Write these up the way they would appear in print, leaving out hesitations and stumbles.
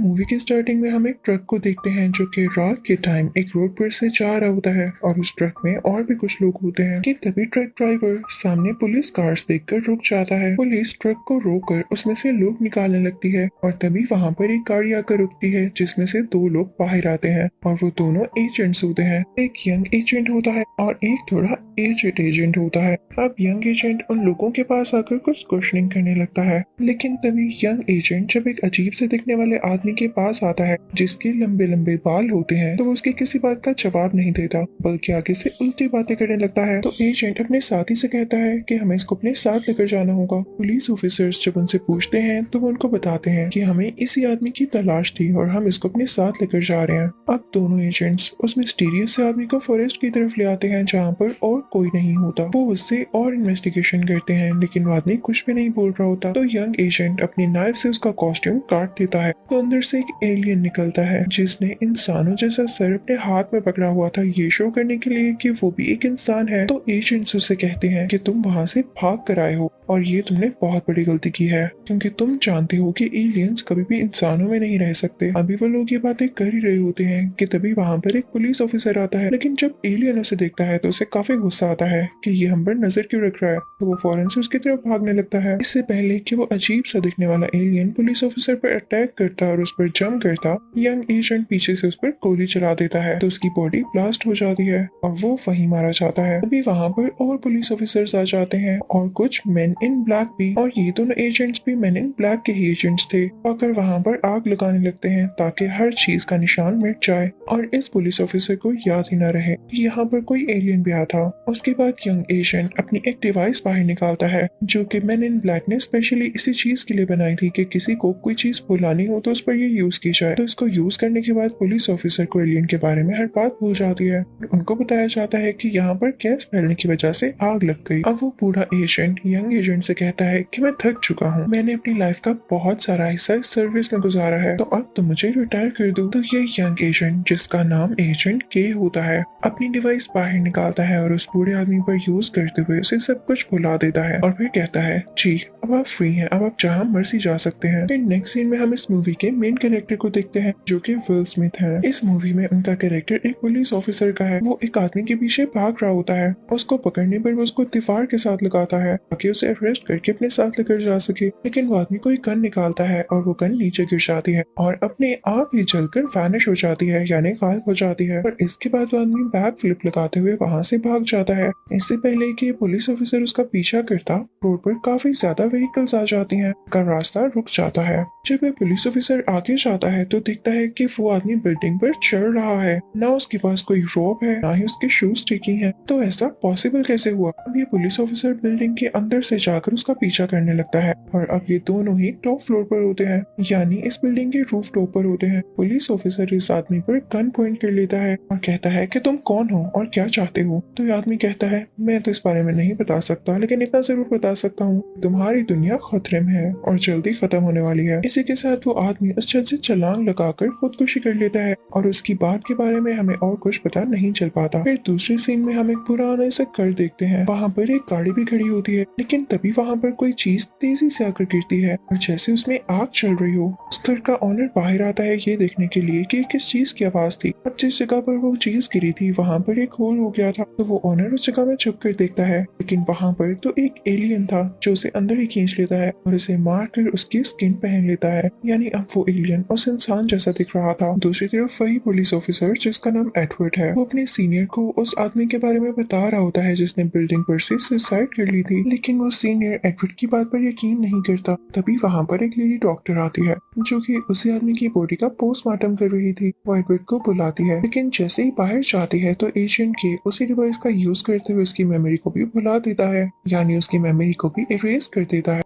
Movie के starting में हम एक ट्रक को देखते हैं जो कि रात के टाइम एक रोड पर से जा रहा होता है और उस ट्रक में और भी कुछ लोग होते हैं कि तभी ट्रक ड्राइवर सामने पुलिस कार्स देखकर रुक जाता है। पुलिस ट्रक को रोककर उसमें से लोग निकालने लगती है और तभी वहाँ पर एक गाड़ी आकर रुकती है जिसमें से दो लोग बाहर आते हैं और वो दोनों एजेंट्स होते हैं। एक यंग एजेंट होता है और एक थोड़ा एजेड एजेंट होता है। अब यंग एजेंट उन लोगों के पास आकर कुछ क्वेश्चनिंग करने लगता है, लेकिन तभी यंग एजेंट जब एक अजीब से दिखने वाले आदमी के पास आता है जिसके लंबे लंबे बाल होते हैं तो वो उसकी किसी बात का जवाब नहीं देता बल्कि आगे से उल्टी बातें करने लगता है। तो एजेंट अपने साथी से कहता है कि हमें इसको अपने साथ लेकर जाना होगा। पुलिस ऑफिसर्स जब उनसे पूछते हैं तो वो उनको बताते हैं कि हमें इसी आदमी की तलाश थी और हम इसको अपने साथ लेकर जा रहे हैं। अब दोनों एजेंट्स उस मिस्टीरियस से आदमी को फॉरेस्ट की तरफ ले आते हैं जहाँ पर और कोई नहीं होता। वो उससे और इन्वेस्टिगेशन करते हैं लेकिन वो आदमी कुछ भी नहीं बोल रहा होता। तो यंग एजेंट अपनी नाइफ से उसका कॉस्ट्यूम काट देता है तो अंदर से एक एलियन निकलता है जिसने इंसानों जैसा सर अपने हाथ में पकड़ा हुआ था, ये शो करने के लिए कि वो भी एक इंसान है। तो एजेंट्स उससे कहते हैं कि तुम वहाँ से भाग कर आए हो और ये तुमने बहुत बड़ी गलती की है क्योंकि तुम जानते हो कि एलियंस कभी भी इंसानों में नहीं रह सकते। अभी वो लोग ये बातें कर ही रहे होते हैं कि तभी वहाँ पर एक पुलिस ऑफिसर आता है, लेकिन जब एलियन उसे देखता है तो उसे काफी गुस्सा आता है कि ये हम पर नजर क्यों रख रहा है। तो वो फौरन से उसकी तरफ भागने लगता है। इससे पहले कि वो अजीब सा दिखने वाला एलियन पुलिस ऑफिसर पर अटैक करता और उस पर जंप करता, यंग एजेंट पीछे से उस पर गोली चला देता है तो उसकी बॉडी ब्लास्ट हो जाती है और वो वहीं मारा जाता है। अभी वहाँ पर और पुलिस ऑफिसर्स आ जाते हैं और कुछ मेन इन ब्लैक भी, और ये दोनों एजेंट्स भी मेन इन ब्लैक के ही एजेंट्स थे। आकर वहाँ पर आग लगाने लगते हैं ताकि हर चीज का निशान मिट जाए और इस पुलिस ऑफिसर को याद ही न रहे कि यहाँ पर कोई एलियन भी आया था। उसके बाद यंग एजेंट अपनी एक डिवाइस बाहर निकालता है जो कि मेन इन ब्लैक ने स्पेशली इसी चीज के लिए बनाई थी कि किसी को कोई चीज भुलानी हो तो उस पर ये यूज की जाए। तो इसको यूज करने के बाद पुलिस ऑफिसर को एलियन के बारे में हर बात भूल जाती है। उनको बताया जाता है कि यहाँ पर गैस फैलने की वजह से आग लग गई। अब वो बूढ़ा एजेंट यंग एजेंट से कहता है कि मैं थक चुका हूँ, मैंने अपनी लाइफ का बहुत सारा हिस्सा इस सर्विस में गुजारा है तो अब तो मुझे रिटायर कर दो। तो ये यंग एजेंट जिसका नाम एजेंट के होता है अपनी डिवाइस बाहर निकालता है और उस बूढ़े आदमी पर यूज करते हुए उसे सब कुछ भुला देता है और फिर कहता है जी अब आप फ्री हैं, अब आप जहाँ मर्जी जा सकते हैं। फिर नेक्स्ट सीन में हम इस मूवी के मेन कैरेक्टर को देखते हैं जो कि विल स्मिथ है। इस मूवी में उनका कैरेक्टर एक पुलिस ऑफिसर का है। वो एक आदमी के पीछे भाग रहा होता है, उसको पकड़ने पर वो उसको दीवार के साथ लगाता है ताकि उसे अरेस्ट करके अपने साथ लेकर जा सके, लेकिन वो आदमी कोई गन निकालता है और वो गन नीचे गिर जाती है और अपने आप ही जलकर वैनिश हो जाती है यानी गायब हो जाती है। और इसके बाद वो आदमी बैक फ्लिप लगाते हुए वहाँ से भाग जाता है। इससे पहले कि पुलिस ऑफिसर उसका पीछा करता, रोड पर काफी ज्यादा व्हीकल्स आ जाती हैं, का रास्ता रुक जाता है। जब वह पुलिस ऑफिसर आगे जाता है तो दिखता है कि वो आदमी बिल्डिंग पर चढ़ रहा है, ना उसके पास कोई रोप है ना ही उसके शूज स्टिकी हैं। तो ऐसा पॉसिबल कैसे हुआ? अब ये पुलिस ऑफिसर बिल्डिंग के अंदर से जाकर उसका पीछा करने लगता है और अब ये दोनों ही टॉप फ्लोर पर होते हैं यानी इस बिल्डिंग के रूफ टॉप पर होते हैं। पुलिस ऑफिसर इस आदमी पर गन पॉइंट कर लेता है और कहता है कि तुम कौन हो और क्या चाहते हो? तो ये आदमी कहता है मैं तो इस बारे में नहीं बता सकता, लेकिन इतना जरूर बता सकता हूँ तुम्हारी दुनिया खतरे में है और जल्दी खत्म होने वाली है। इसी के साथ वो आदमी उस छत से छलांग लगाकर खुदकुशी कर लेता है और उसकी बात के बारे में हमें और कुछ पता नहीं चल पाता। फिर दूसरे सीन में हम एक पुराना सा घर देखते हैं। वहाँ पर एक गाड़ी भी खड़ी होती है, लेकिन तभी वहाँ पर कोई चीज तेजी से आकर गिरती है और जैसे उसमें आग चल रही हो। उस घर का ओनर बाहर आता है ये देखने के लिए कि किस चीज की आवाज थी। अब जिस जगह पर वो चीज गिरी थी वहाँ पर एक होल हो गया था, तो वो ओनर उस जगह में छुप कर देखता है, लेकिन वहाँ पर तो एक एलियन था जो उसे अंदर ही खींच लेता है और उसे मार कर उसकी स्किन पहन लेता है, यानी अब वो एलियन उस इंसान जैसा दिख रहा था। दूसरी तरफ वही पुलिस ऑफिसर जिसका नाम एडवर्ड है, वो अपने सीनियर को उस आदमी के बारे में बता रहा होता है जिसने बिल्डिंग पर से सुसाइड कर ली थी, लेकिन वो सीनियर एडवर्ड की बात पर यकीन नहीं करता। तभी वहाँ पर एक लेडी डॉक्टर आती है जो कि उसी आदमी की बॉडी का पोस्टमार्टम कर रही थी। वो एडवर्ड को बुलाती है, लेकिन जैसे ही बाहर जाती है तो एजेंट के उसी डिवाइस का यूज करते हुए उसकी मेमोरी को भी भुला देता है, यानी उसकी मेमोरी को भी इरेज कर देता है।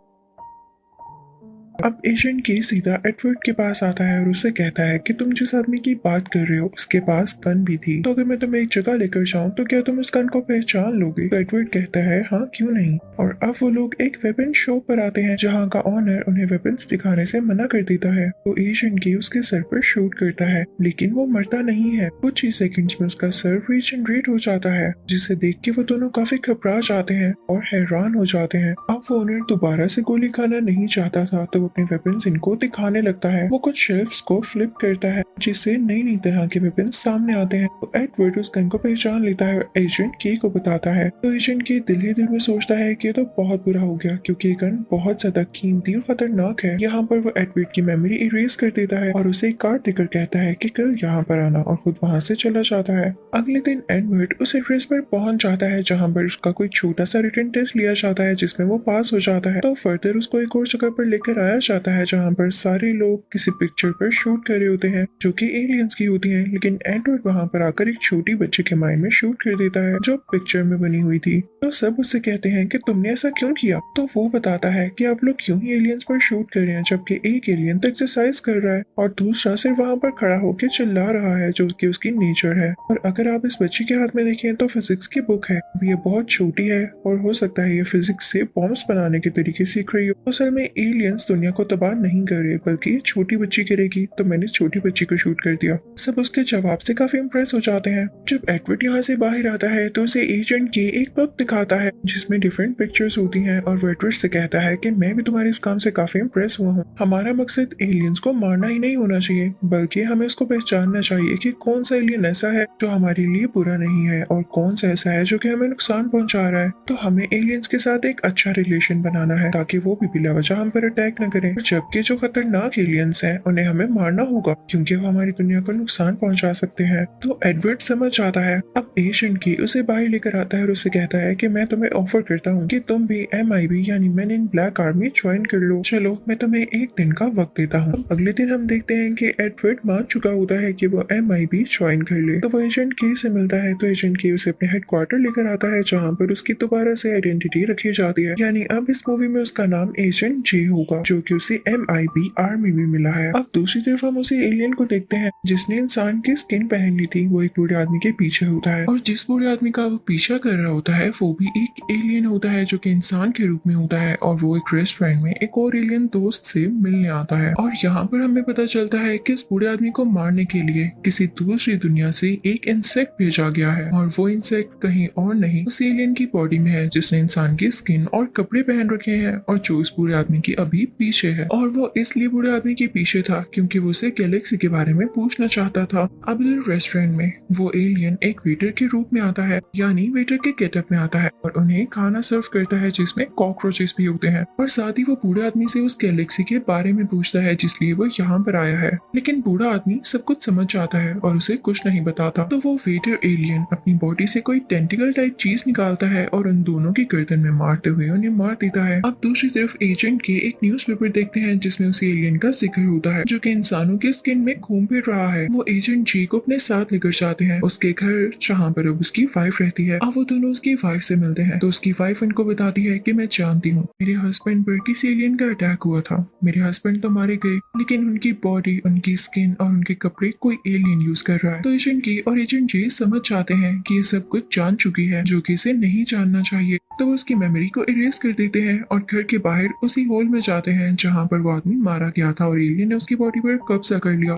अब एजेंट के सीधा एडवर्ड के पास आता है और उससे कहता है कि तुम जिस आदमी की बात कर रहे हो उसके पास गन भी थी, तो अगर मैं तुम्हें एक जगह लेकर जाऊं तो क्या तुम उस गन को पहचान लोगे? तो एडवर्ड कहता है हाँ क्यों नहीं। और अब वो लोग एक वेपन शॉप पर आते हैं जहाँ का ओनर उन्हें वेपन्स दिखाने से मना कर देता है। तो एजेंट की उसके सर पर शूट करता है, लेकिन वो मरता नहीं है। कुछ ही सेकंड्स में उसका सर रीजनरेट हो जाता है, जिसे देख के वो दोनों काफी घबरा जाते हैं और हैरान हो जाते हैं। अब वो ओनर दोबारा से गोली खाना नहीं चाहता था, तो वो अपने वेपन्स इनको दिखाने लगता है। वो कुछ शेल्फ्स को फ्लिप करता है जिससे नई नई तरह के वेपन्स सामने आते हैं। तो एडवर्ड उस गन को पहचान लेता है और एजेंट के को बताता है। तो एजेंट के दिल ही दिल में सोचता है कि ये तो बहुत बुरा हो गया क्योंकि ये गन बहुत ज्यादा कीमती और खतरनाक है। यहाँ पर वो एडवर्ड की मेमोरी इरेज कर देता है और उसे एक कार्ड देकर कहता है कि कल यहाँ पर आना, और खुद वहाँ से चला जाता है। अगले दिन एडवर्ड उस एड्रेस पर पहुंच जाता है जहाँ पर उसका कोई छोटा सा रिटन टेस्ट लिया जाता है जिसमें वो पास हो जाता है। तो फर्दर उसको एक और जगह पर लेकर आया जाता है जहाँ पर सारे लोग किसी पिक्चर पर शूट कर रहे होते हैं जो कि एलियंस की होती है, लेकिन एडवर्ड वहाँ पर आकर एक छोटी बच्चे के माइंड में शूट कर देता है जो पिक्चर में बनी हुई थी। तो सब उससे कहते हैं कि तुमने ऐसा क्यों किया। तो वो बताता है कि आप लोग क्यों ही एलियंस पर शूट कर रहे हैं जबकि एक एलियन तो एक्सरसाइज कर रहा है और दूसरा सिर्फ वहाँ पर खड़ा होकर चिल्ला रहा है जो कि उसकी नेचर है। और अगर आप इस बच्ची के हाथ में देखें तो फिजिक्स की बुक है। ये बहुत छोटी है और हो सकता है ये फिजिक्स से बॉम्ब्स बनाने के तरीके सीख रही हो। असल में एलियंस दुनिया को तबाह नहीं कर रहे बल्कि ये छोटी बच्ची करेगी, तो मैंने छोटी बच्ची को शूट कर दिया। सब उसके जवाब से काफी इम्प्रेस हो जाते हैं। जब एडवर्ड यहाँ से बाहर आता है तो उसे एजेंट की एक बुक दिखाता है जिसमें डिफरेंट पिक्चर्स होती हैं और वो एडवर्ड से कहता है कि मैं भी तुम्हारे इस काम से काफी इम्प्रेस हुआ हूँ। हमारा मकसद एलियंस को मारना ही नहीं होना चाहिए बल्कि हमें उसको पहचानना चाहिए कि कौन सा एलियन ऐसा है जो हमारे लिए बुरा नहीं है और कौन सा ऐसा है जो कि हमें नुकसान पहुंचा रहा है। तो हमें एलियंस के साथ एक अच्छा रिलेशन बनाना है ताकि वो भी बिला वजह हम पर अटैक न करें, जबकि जो खतरनाक एलियंस हैं उन्हें हमें मारना होगा क्योंकि वो हमारी दुनिया को नुकसान पहुंचा सकते हैं। तो एडवर्ड समझ आता है। अब एजेंट की उसे बाहर लेकर आता है और उसे कहता है कि मैं तुम्हें ऑफर करता हूँ कि तुम भी MIB यानी man in black army join कर लो। चलो मैं तुम्हें एक दिन का वक्त देता हूँ। अगले दिन हम देखते हैं कि एडवर्ड मान चुका होता है कि वो MIB ज्वाइन कर ले। तो वो एजेंट के से मिलता है तो एजेंट के उसे अपने हेडक्वार्टर लेकर आता है जहाँ पर उसकी दोबारा से आइडेंटिटी रखी जाती है, यानी अब इस मूवी में उसका नाम एजेंट जे होगा जो कि उसे MIB आर्मी में मिला है। अब दूसरी तरफ हम उसे एलियन को देखते हैं जिसने इंसान की स्किन पहन ली थी। वो एक बूढ़े आदमी के पीछे होता है और जिस बूढ़े आदमी का वो पीछा कर रहा होता है वो भी एक एलियन होता है जो कि इंसान के रूप में होता है और वो एक रेस्टोरेंट में एक और एलियन दोस्त से मिलने आता है। और यहाँ पर हमें पता चलता है कि इस बूढ़े आदमी को मारने के लिए किसी दूसरी दुनिया से एक इंसेक्ट भेजा गया है और वो इंसेक्ट कहीं और नहीं उस एलियन की बॉडी में है जिसने इंसान की स्किन और कपड़े पहन रखे हैं और जो इस बूढ़े आदमी की अभी पीछे है। और वो इसलिए बूढ़े आदमी के पीछे था क्योंकि वो उसे गैलेक्सी के बारे में पूछना चाहता था। अब रेस्टोरेंट में वो एलियन एक वेटर के रूप में आता है, यानी वेटर के गेटअप में आता है और उन्हें खाना सर्व करता है जिसमें कॉकरोचेस भी होते हैं। और साथ ही वो बूढ़े आदमी से उस गैलेक्सी के बारे में पूछता है जिसलिए वो यहाँ पर आया है, लेकिन बूढ़ा आदमी सब कुछ समझ जाता है और उसे कुछ नहीं बताता। तो वो वेटर एलियन अपनी बॉडी से कोई टेंटिकल टाइप चीज निकालता है और उन दोनों की गर्दन में मारते हुए उन्हें मार देता है। अब दूसरी तरफ एजेंट के एक न्यूज़पेपर देखते हैं जिसमें उस एलियन का जिक्र होता है जो कि इंसानों की स्किन में घूम फिर रहा है। वो एजेंट जी को अपने साथ लेकर जाते हैं उसके घर जहाँ पर अब उसकी वाइफ रहती है। अब वो दोनों उसकी वाइफ से मिलते हैं तो उसकी वाइफ उनको बताती है कि मैं जानती हूँ मेरे हस्बैंड पर किसी एलियन का अटैक हुआ था। मेरे हस्बैंड तो मारे गए लेकिन उनकी बॉडी, उनकी स्किन और उनके कपड़े कोई एलियन यूज कर रहा है। तो एजेंट की और एजेंट जी समझ जाते हैं कि ये सब कुछ जान चुकी है जो कि इसे नहीं जानना चाहिए। तो वो उसकी मेमोरी को इरेज कर देते हैं और घर के बाहर उसी हॉल में जाते हैं जहाँ पर वो आदमी मारा गया था और एलियन ने उसकी बॉडी पर कब्जा कर लिया।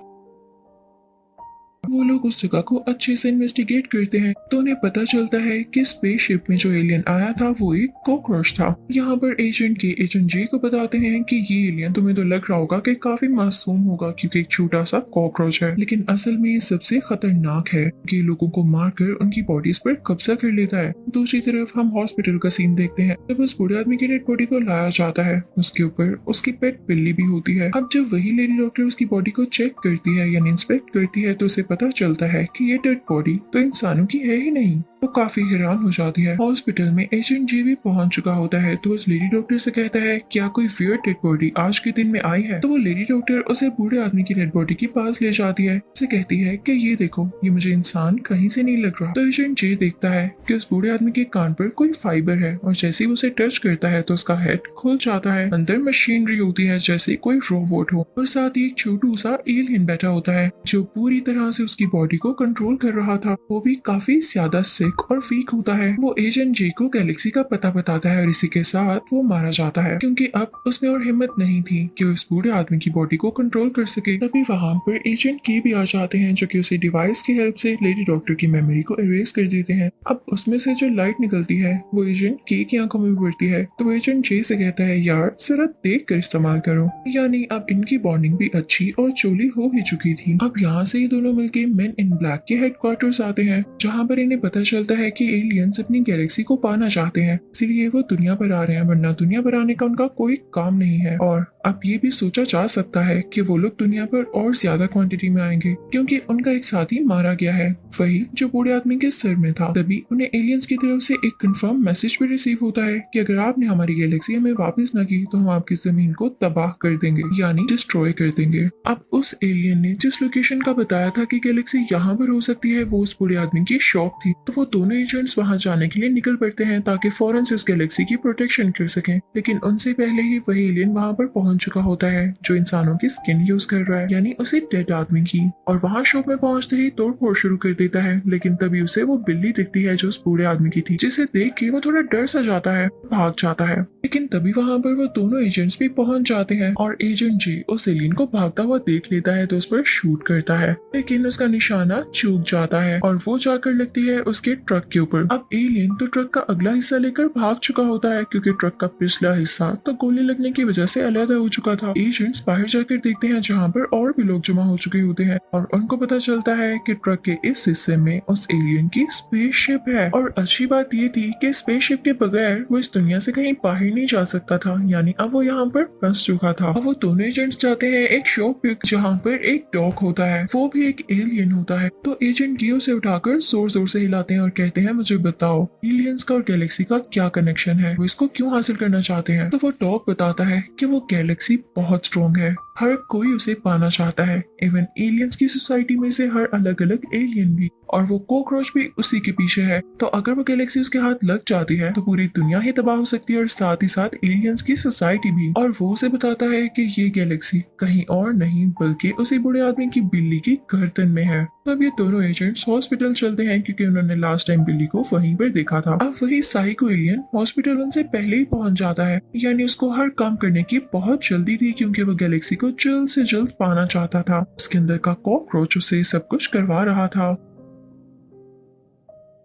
वो लोग उस जगह को अच्छे से इन्वेस्टिगेट करते हैं तो उन्हें पता चलता है कि स्पेसशिप में जो एलियन आया था वो एक कॉकरोच था। यहाँ पर एजेंट जी को बताते हैं कि ये एलियन तुम्हें तो लग रहा होगा कि काफी मासूम होगा क्योंकि एक छोटा सा कॉकरोच है, लेकिन असल में ये सबसे खतरनाक है कि लोगों को मारकर उनकी बॉडीज पर कब्जा कर लेता है। दूसरी तरफ हम हॉस्पिटल का सीन देखते हैं। जब उस बूढ़े आदमी की डेड बॉडी को लाया जाता है उसके ऊपर उसकी पेट बिल्ली भी होती है। अब जब वही लेडी डॉक्टर उसकी बॉडी को चेक करती है यानी इंस्पेक्ट करती है तो उसे पता चलता है कि ये डेड बॉडी तो इंसानों की है ही नहीं। वो काफी हैरान हो जाती है। हॉस्पिटल में एजेंट जी भी पहुंच चुका होता है तो उस लेडी डॉक्टर से कहता है क्या कोई वियर्ड डेड बॉडी आज के दिन में आई है। तो वो लेडी डॉक्टर उसे बूढ़े आदमी की डेड बॉडी के पास ले जाती है। उसे कहती है कि ये देखो ये मुझे इंसान कहीं से नहीं लग रहा। तो एजेंट जी देखता है कि उस बूढ़े आदमी के कान पर कोई फाइबर है और जैसे ही उसे टच करता है तो उसका हेड खुल जाता है। अंदर मशीनरी होती है जैसे कोई रोबोट हो और साथ ही एक छोटू सा एलियन बैठा होता है जो पूरी तरह से उसकी बॉडी को कंट्रोल कर रहा था। वो भी काफी ज्यादा सिक सिक और वीक होता है। वो एजेंट जे को गैलेक्सी का पता बताता है और इसी के साथ वो मारा जाता है क्योंकि अब उसमें और हिम्मत नहीं थी कि उस बूढ़े आदमी की बॉडी को कंट्रोल कर सके। तभी वहाँ पर एजेंट के भी आ जाते हैं जो कि उसी डिवाइस की हेल्प से लेडी डॉक्टर की मेमोरी को इरेज कर देते हैं। अब उसमें से जो लाइट निकलती है वो एजेंट के की आंखों में भी पड़ती है, तो एजेंट जे से कहता है यार जरा देख कर इस्तेमाल करो। यानी अब इनकी बॉन्डिंग भी अच्छी और चोली हो ही चुकी थी। अब यहाँ से ये दोनों मिलके मेन इन ब्लैक के हेडक्वार्टर्स आते हैं जहाँ पर इन्हें पता चलता है कि एलियंस अपनी गैलेक्सी को पाना चाहते हैं, इसलिए वो दुनिया पर आ रहे हैं, वरना दुनिया पर आने का उनका कोई काम नहीं है। और अब ये भी सोचा जा सकता है कि वो लोग दुनिया पर और ज्यादा क्वांटिटी में आएंगे क्योंकि उनका एक साथी मारा गया है, वही जो बूढ़े आदमी के सिर में था। तभी उन्हें एलियंस की तरफ से एक कंफर्म मैसेज भी रिसीव होता है कि अगर आपने हमारी गैलेक्सी हमें वापस न की तो हम आपकी जमीन को तबाह कर देंगे, यानी डिस्ट्रॉय कर देंगे। अब उस एलियन ने जिस लोकेशन का बताया था कि गैलेक्सी यहाँ पर हो सकती है वो उस बूढ़े आदमी की शॉप थी, तो वो दोनों एजेंट्स वहाँ जाने के लिए निकल पड़ते हैं ताकि फौरन से उस गैलेक्सी की प्रोटेक्शन कर सकें। लेकिन उनसे पहले ही वही एलियन वहाँ पर पहुंच चुका होता है जो इंसानों की स्किन यूज कर रहा है, यानी उसे डेड आदमी की। और वहाँ शॉप में पहुंचते ही तोड़फोड़ शुरू कर देता है, लेकिन तभी उसे वो बिल्ली दिखती है जो उस बूढ़े आदमी की थी, जिसे देख के वो थोड़ा डर सा जाता है, भाग जाता है। लेकिन तभी वहाँ पर वो दोनों एजेंट्स भी पहुंच जाते हैं और एजेंट जी उस एलियन को भागता हुआ देख लेता है तो उस पर शूट करता है, लेकिन उसका निशाना चूक जाता है और वो जाकर लगती है उसके ट्रक के ऊपर। अब एलियन तो ट्रक का अगला हिस्सा लेकर भाग चुका होता है क्योंकि ट्रक का पिछला हिस्सा तो गोली लगने की वजह से अलग हो चुका था। एजेंट्स बाहर जाकर देखते हैं जहाँ पर और भी लोग जमा हो चुके होते हैं और उनको पता चलता है कि ट्रक के इस हिस्से में उस एलियन की स्पेसशिप है। और अच्छी बात ये थी कि स्पेसशिप के बगैर वो इस दुनिया से कहीं बाहर नहीं जा सकता था, यानी अब वो यहाँ पर फंस चुका था। अब वो दोनों एजेंट्स जाते हैं एक शॉप पे जहाँ पर एक डॉग होता है, वो भी एक एलियन होता है। तो एजेंट गियो से उठाकर जोर जोर से हिलाते हैं और कहते हैं मुझे बताओ एलियंस का और गैलेक्सी का क्या कनेक्शन है, वो इसको क्यों हासिल करना चाहते हैं। तो वो डॉग बताता है कि वो गैलेक्सी बहुत स्ट्रॉन्ग है, हर कोई उसे पाना चाहता है, इवन एलियंस की सोसाइटी में से हर अलग अलग एलियन भी, और वो कॉकरोच भी उसी के पीछे है। तो अगर वो गैलेक्सी उसके हाथ लग जाती है तो पूरी दुनिया ही तबाह हो सकती है और साथ ही साथ एलियंस की सोसाइटी भी। और वो उसे बताता है कि ये गैलेक्सी कहीं और नहीं बल्कि उसी बूढ़े आदमी की बिल्ली की गर्दन में है। तो अब ये दोनों एजेंट्स हॉस्पिटल चलते हैं क्योंकि उन्होंने लास्ट टाइम बिल्ली को वहीं पर देखा था। अब वही साइको एलियन हॉस्पिटल उनसे पहले ही पहुंच जाता है, यानी उसको हर काम करने की बहुत जल्दी थी क्योंकि वो गैलेक्सी को जल्द से जल्द पाना चाहता था। उसके अंदर का कॉकरोच उसे सब कुछ करवा रहा था।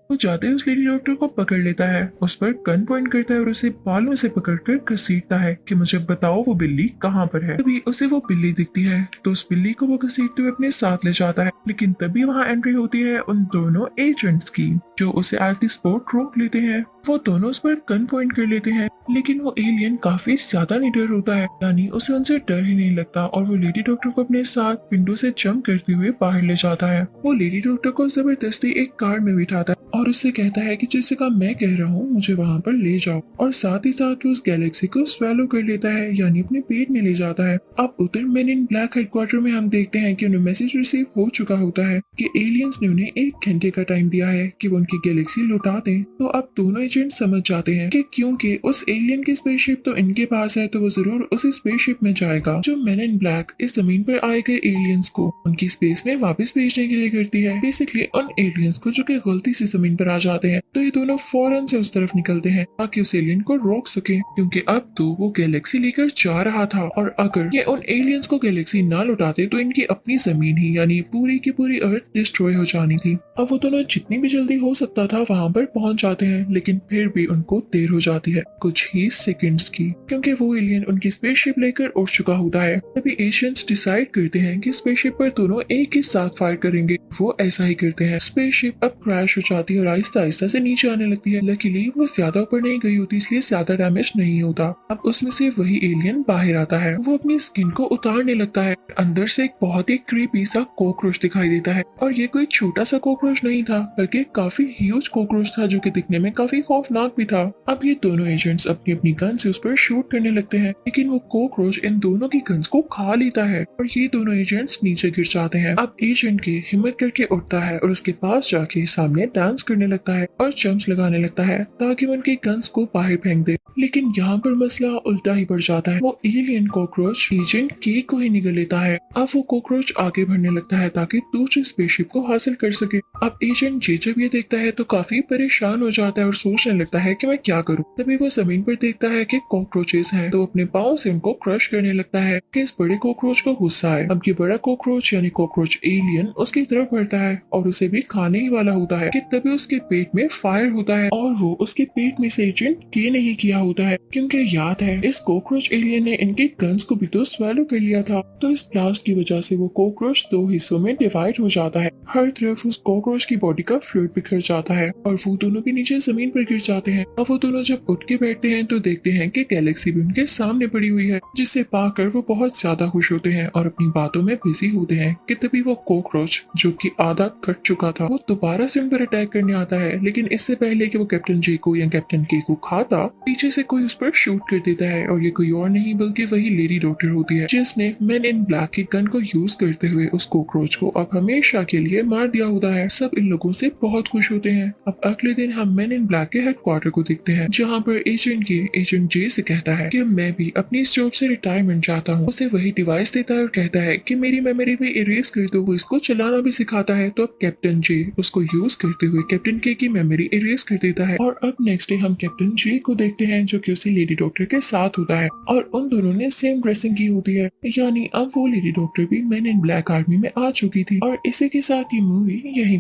वो जाते ही उस लेडी डॉक्टर को पकड़ लेता है, उस पर गन पॉइंट करता है और उसे बालों से पकड़कर घसीटता है कि मुझे बताओ वो बिल्ली कहाँ पर है। तभी उसे वो बिल्ली दिखती है तो उस बिल्ली को वो घसीटते हुए अपने साथ ले जाता है, लेकिन तभी वहाँ एंट्री होती है उन दोनों एजेंट्स की जो उसे एट द स्पॉट रोक लेते हैं। वो दोनों उस पर गन पॉइंट कर लेते हैं, लेकिन वो एलियन काफी ज्यादा निडर होता है, यानी उसे उनसे डर ही नहीं लगता और वो लेडी डॉक्टर को अपने साथ विंडो से जंप करते हुए बाहर ले जाता है। वो लेडी डॉक्टर को जबरदस्ती एक कार में बिठाता है और उससे कहता है कि जैसे का मैं कह रहा हूँ मुझे वहाँ पर ले जाओ, और साथ ही साथ वो उस गैलेक्सी को स्वेलो कर लेता है, यानी अपने पेट में ले जाता है। अब उधर मेन इन ब्लैक हेडक्वार्टर में हम देखते हैं कि उन्हें मैसेज रिसीव हो चुका होता है कि एलियंस ने उन्हें 1 घंटे का टाइम दिया है कि वो उनकी गैलेक्सी लौटा दें। तो अब दोनों एजेंट समझ जाते हैं कि क्योंकि उस एलियन की स्पेसशिप तो इनके पास है तो वो जरूर उसी स्पेसशिप में जाएगा जो मेन इन ब्लैक इस जमीन पर आए गए एलियंस को उनकी स्पेस में वापस भेजने के लिए करती है। बेसिकली उन एलियंस को जो कि गलती से जमीन पर आ जाते हैं, तो ये दोनों फौरन से उस तरफ निकलते हैं ताकि उस एलियन को रोक सके, क्योंकि अब तो वो गैलेक्सी लेकर जा रहा था और अगर ये उन एलियंस को गैलेक्सी ना लौटाते तो इनकी अपनी जमीन ही यानी पूरी की पूरी अर्थ डिस्ट्रॉय हो जानी थी। अब वो दोनों जितनी भी जल्दी हो सकता था वहाँ पर पहुँच जाते हैं, लेकिन फिर भी उनको देर हो जाती है कुछ ही सेकंड्स की, क्योंकि वो एलियन उनकी स्पेसशिप लेकर उड़ चुका होता है। तभी एशियंस डिसाइड करते हैं कि स्पेसशिप पर दोनों एक ही साथ फायर करेंगे। वो ऐसा ही करते हैं। स्पेसशिप अब क्रैश हो जाती है और आहिस्ता आहिस्ता से नीचे आने लगती है। लकीली वो ज्यादा ऊपर नहीं गई होती इसलिए ज्यादा डैमेज नहीं होता। अब उसमें से वही एलियन बाहर आता है, वो अपनी स्किन को उतारने लगता है। अंदर से एक बहुत ही क्रीपी सा कॉकरोच दिखाई देता है और ये कोई छोटा सा कॉकरोच नहीं था बल्कि काफी ह्यूज कॉकरोच था जो कि दिखने में काफी खौफनाक भी था। अब ये दोनों एजेंट्स अपनी अपनी गन से उस पर शूट करने लगते हैं, लेकिन वो कॉकरोच इन दोनों की गन्स को खा लेता है और ये दोनों एजेंट्स नीचे गिर जाते हैं। अब एजेंट की हिम्मत करके उठता है और उसके पास जाके सामने डांस डांस करने लगता है और जंप्स लगाने लगता है ताकि वो उनके गन्स को बाहर फेंक दे। लेकिन यहाँ पर मसला उल्टा ही बढ़ जाता है। वो एलियन कॉकरोच एजेंट के को ही निगल लेता है। अब वो कॉकरोच आगे बढ़ने लगता है ताकि दूसरी स्पेसशिप को हासिल कर सके। अब एजेंट जे जब ये देखता है तो काफी परेशान हो जाता है और सोचने लगता है कि मैं क्या करूं। तभी वो जमीन पर देखता है कि कॉकरोचेस हैं, तो अपने पाँव से उनको क्रश करने लगता है कि इस बड़े कॉकरोच को गुस्सा है। अब ये बड़ा कॉकरोच यानी कॉकरोच एलियन उसकी तरफ बढ़ता है और उसे भी खाने ही वाला होता है कि तभी उसके पेट में फायर होता है और वो उसके पेट में से एजेंट के नहीं किया होता है, क्योंकि याद है इस कॉकरोच एलियन ने इनके गन्स को भी तो स्वेलो कर लिया था। तो इस ब्लास्ट की वजह से वो कॉकरोच दो हिस्सों में डिवाइड हो जाता है। हर तरफ उस कॉकरोच की बॉडी का फ्लूइड बिखर जाता है और वो दोनों भी नीचे जमीन पर गिर जाते हैं। अब वो दोनों जब उठ के बैठते हैं तो देखते हैं कि गैलेक्सी भी उनके सामने पड़ी हुई है, जिसे पाकर वो बहुत ज्यादा खुश होते हैं और अपनी बातों में बिजी होते हैं कि तभी वो कॉकरोच जो कि आधा कट चुका था वो दोबारा से उन पर अटैक करने आता है। लेकिन इससे पहले कि वो कैप्टन जे को या कैप्टन के को खाता, पीछे से कोई उस पर शूट कर देता है और ये कोई और नहीं बल्कि वही लेडी डॉक्टर होती है, जिसने मैन इन ब्लैक की गन को यूज करते हुए उस कॉकरोच को अब हमेशा के लिए मार दिया होता है। सब इन लोगों से बहुत खुश होते हैं। अब अगले दिन हम मैन इन ब्लैक के हेडक्वार्टर को देखते हैं, जहाँ पर एजेंट जे से कहता है कि मैं भी अपनी इस जॉब से रिटायरमेंट चाहता हूँ। उसे वही डिवाइस देता है और कहता है कि मेरी मेमोरी भी इरेज कर दो। वो इसको चलाना भी सिखाता है। तो अब कैप्टन जे उसको यूज करते हुए कैप्टन के की मेमोरी इरेज कर देता है। और अब नेक्स्ट डे हम कैप्टन जे को देखते हैं जो कि उसी लेडी डॉक्टर के साथ होता है और उन दोनों ने सेम ड्रेसिंग की होती है, यानी अब वो लेडी डॉक्टर भी मैन इन ब्लैक आर्मी में आ चुकी थी। और इसी के साथ ये मूवी यहीं